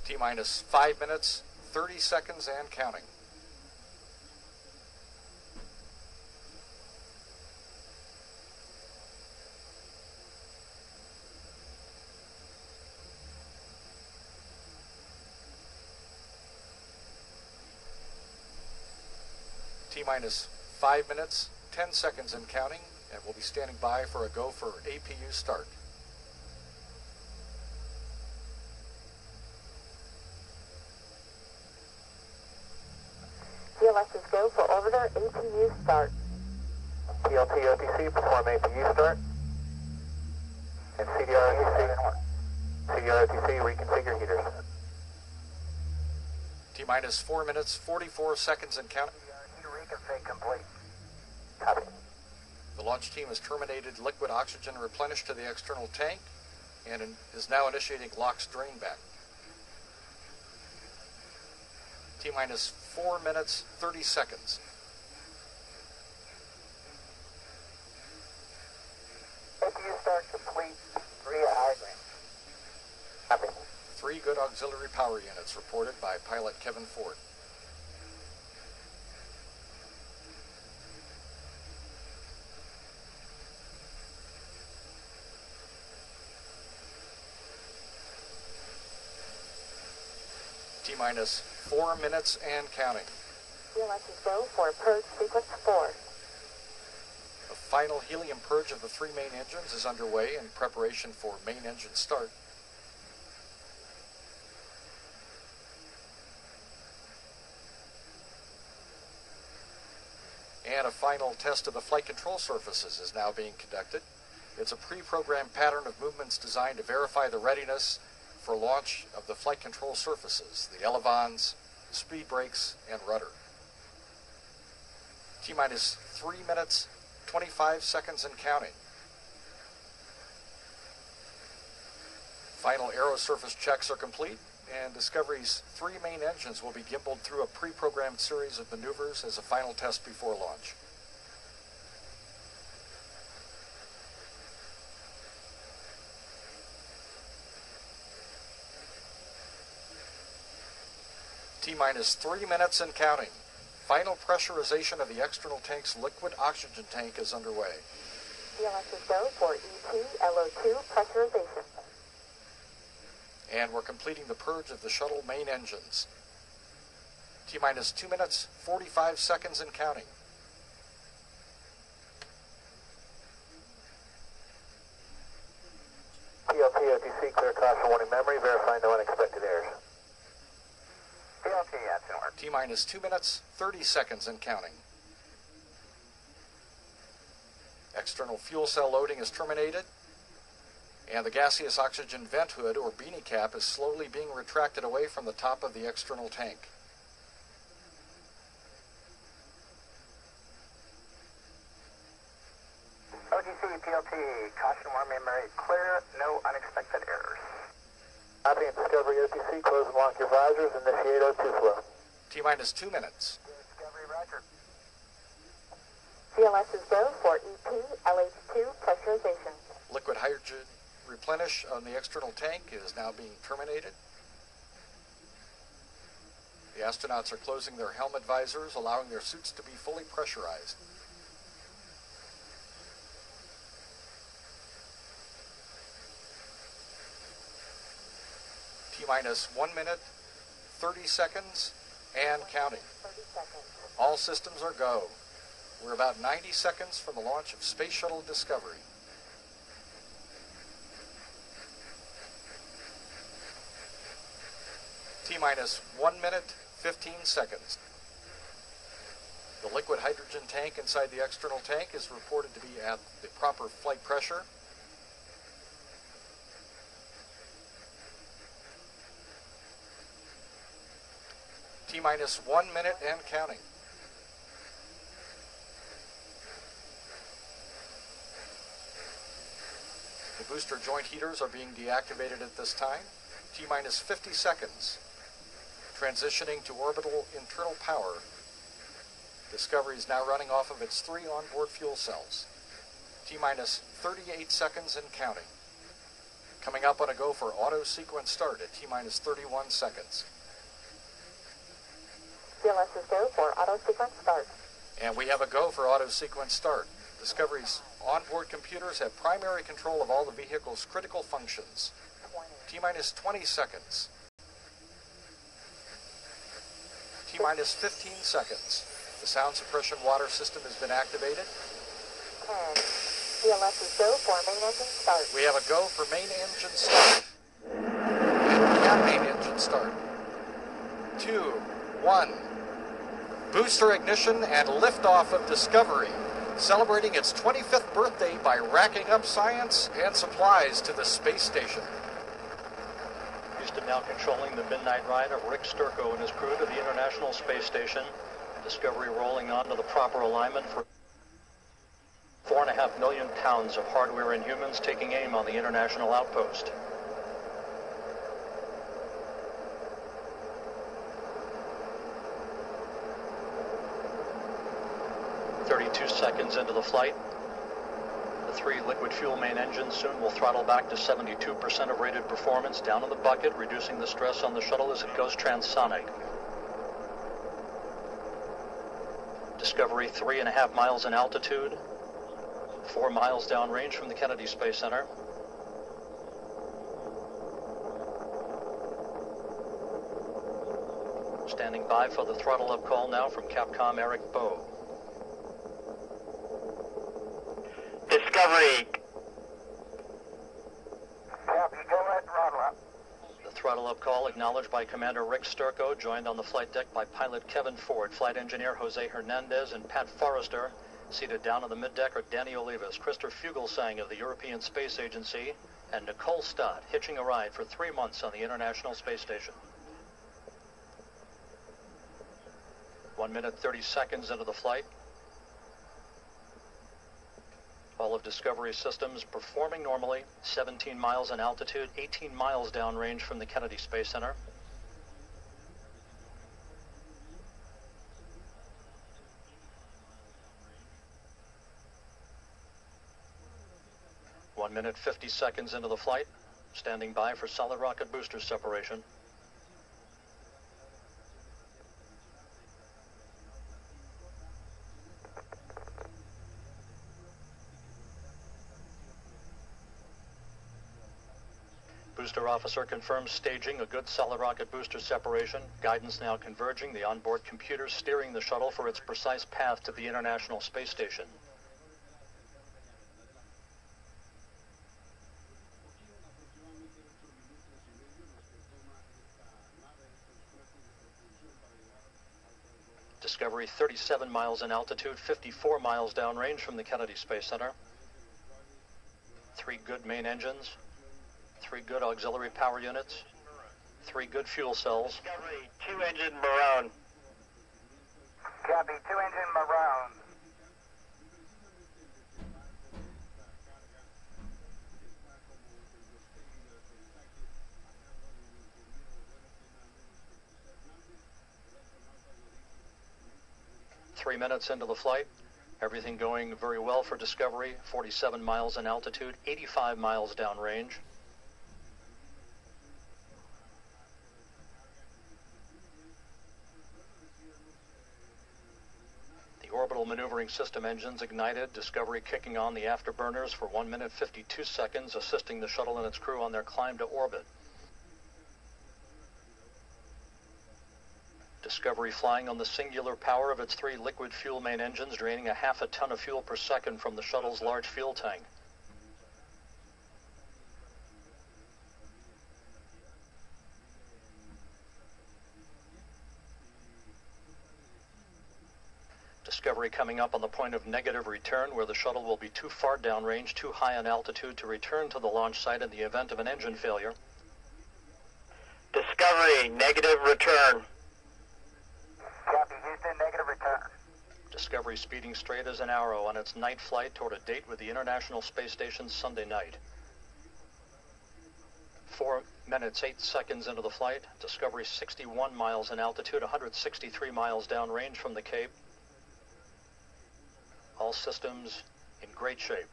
T-minus 5 minutes, 30 seconds and counting. T-minus 5 minutes, 10 seconds and counting, and we'll be standing by for a go for APU start. CLS is go for orbiter APU start. TLT OTC, perform APU start. And CDR OTC, reconfigure heaters. T-minus 4 minutes, 44 seconds and counting. Heater reconfig complete. Copy. The launch team has terminated liquid oxygen replenish to the external tank and is now initiating LOX drain back. T-minus 4 minutes, 30 seconds. APU start complete, 3 diagrams. Copy. 3 good auxiliary power units reported by pilot Kevin Ford. T-minus 4 minutes and counting. CLS is go for purge sequence 4. The final helium purge of the 3 main engines is underway in preparation for main engine start. And a final test of the flight control surfaces is now being conducted. It's a pre-programmed pattern of movements designed to verify the readiness for launch of the flight control surfaces, the elevons, speed brakes, and rudder. T-minus 3 minutes, 25 seconds and counting. Final aero surface checks are complete, and Discovery's 3 main engines will be gimbaled through a pre-programmed series of maneuvers as a final test before launch. T-minus 3 minutes and counting. Final pressurization of the external tank's liquid oxygen tank is underway. CLS is go for ET LO2 pressurization. And we're completing the purge of the shuttle main engines. T-minus 2 minutes, 45 seconds and counting. TLT OTC, clear caution warning memory, verify no unexpected errors. TLT, that's in order. T-minus 2 minutes, 30 seconds and counting. External fuel cell loading is terminated, and the gaseous oxygen vent hood, or beanie cap, is slowly being retracted away from the top of the external tank. OTC, PLT, caution warning memory, clear, no unexpected errors. Copy and Discovery OTC, close and lock your visors, initiate O2 flow. T-minus 2 minutes. Discovery, roger. CLS is go for EP LH2 pressurization. Liquid hydrogen replenish on the external tank is now being terminated. The astronauts are closing their helmet visors, allowing their suits to be fully pressurized. T-minus 1 minute, 30 seconds, and counting. 30 seconds. All systems are go. We're about 90 seconds from the launch of Space Shuttle Discovery. T-minus 1 minute, 15 seconds. The liquid hydrogen tank inside the external tank is reported to be at the proper flight pressure. T-minus 1 minute and counting. The booster joint heaters are being deactivated at this time. T-minus 50 seconds. Transitioning to orbital internal power. Discovery is now running off of its 3 onboard fuel cells. T-minus 38 seconds and counting. Coming up on a go for auto sequence start at T-minus 31 seconds. CLS is go for auto sequence start. And we have a go for auto sequence start. Discovery's onboard computers have primary control of all the vehicle's critical functions. T-minus 20 seconds. T-minus 15 seconds. The sound suppression water system has been activated. 10. CLS is go for main engine start. We have a go for main engine start. And we have main engine start. 2, 1. Booster ignition and liftoff of Discovery, celebrating its 25th birthday by racking up science and supplies to the space station. Houston now controlling the midnight ride of Rick Sturckow and his crew to the International Space Station. Discovery rolling on to the proper alignment for 4.5 million pounds of hardware and humans taking aim on the International Outpost. Seconds into the flight. The 3 liquid fuel main engines soon will throttle back to 72% of rated performance down in the bucket, reducing the stress on the shuttle as it goes transonic. Discovery 3.5 miles in altitude, 4 miles downrange from the Kennedy Space Center. Standing by for the throttle up call now from Capcom Eric Bowe. Discovery. Copy, go ahead, throttle up. The throttle up call acknowledged by Commander Rick Sturckow, joined on the flight deck by pilot Kevin Ford, flight engineer Jose Hernandez, and Pat Forrester. Seated down on the middeck are Danny Olivas, Christopher Fugelsang of the European Space Agency, and Nicole Stott, hitching a ride for 3 months on the International Space Station. 1 minute 30 seconds into the flight. All of Discovery's systems performing normally, 17 miles in altitude, 18 miles downrange from the Kennedy Space Center. One minute 50 seconds into the flight, standing by for solid rocket booster separation. Booster officer confirms staging a good solid rocket booster separation. Guidance now converging, the onboard computers steering the shuttle for its precise path to the International Space Station. Discovery 37 miles in altitude, 54 miles downrange from the Kennedy Space Center. 3 good main engines. 3 good auxiliary power units, 3 good fuel cells. Discovery, 2-engine Maroon. Copy, 2-engine Maroon. Three minutes into the flight, everything going very well for Discovery, 47 miles in altitude, 85 miles downrange. Orbital maneuvering system engines ignited, Discovery kicking on the afterburners for 1 minute 52 seconds, assisting the shuttle and its crew on their climb to orbit. Discovery flying on the singular power of its 3 liquid fuel main engines, draining a half a ton of fuel per second from the shuttle's large fuel tank. Discovery coming up on the point of negative return, where the shuttle will be too far downrange, too high in altitude to return to the launch site in the event of an engine failure. Discovery, negative return. Copy, Houston, negative return. Discovery speeding straight as an arrow on its night flight toward a date with the International Space Station Sunday night. 4 minutes 8 seconds into the flight, Discovery 61 miles in altitude, 163 miles downrange from the Cape. All systems in great shape.